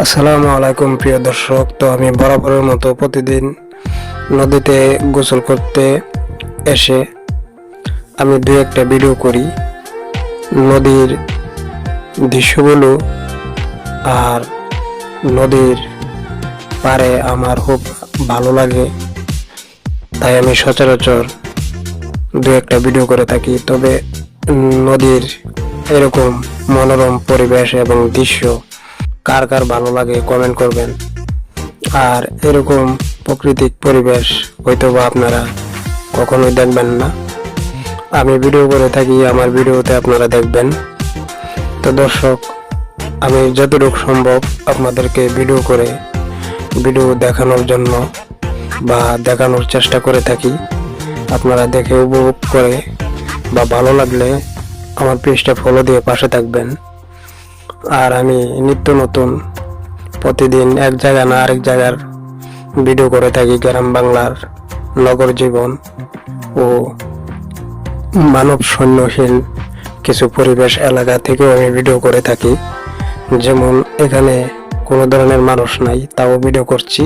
আসসালামু আলাইকুম প্রিয় দর্শক। তো আমি বরাবরের মতো প্রতিদিন নদীতে গোসল করতে এসে আমি দু একটা ভিডিও করি নদীর দৃশ্যগুলো। আর নদীর পাড়ে আমার খুব ভালো লাগে, তাই আমি সচরাচর দু একটা ভিডিও করে থাকি। তবে নদীর এরকম মনোরম পরিবেশ এবং দৃশ্য কার কার ভালো লাগে কমেন্ট করবেন। আর এরকম প্রাকৃতিক পরিবেশ হয়তো বা আপনারা কখনোই দেখবেন না। আমি ভিডিও করে থাকি, আমার ভিডিওতে আপনারা দেখবেন। তো দর্শক, আমি যতটুকু সম্ভব আপনাদেরকে ভিডিও দেখানোর জন্য বা দেখানোর চেষ্টা করে থাকি। আপনারা দেখে উপভোগ করে বা ভালো লাগলে আমার পেজটা ফলো দিয়ে পাশে থাকবেন। আর আমি নিত্য নতুন প্রতিদিন এক জায়গা না আরেক জায়গার ভিডিও করে থাকি। গ্রাম বাংলার নগর জীবন ও মানব শূন্যহীন কিছু পরিবেশ এলাকা থেকেও আমি ভিডিও করে থাকি। যেমন এখানে কোনো ধরনের মানুষ নাই, তাও ভিডিও করছি।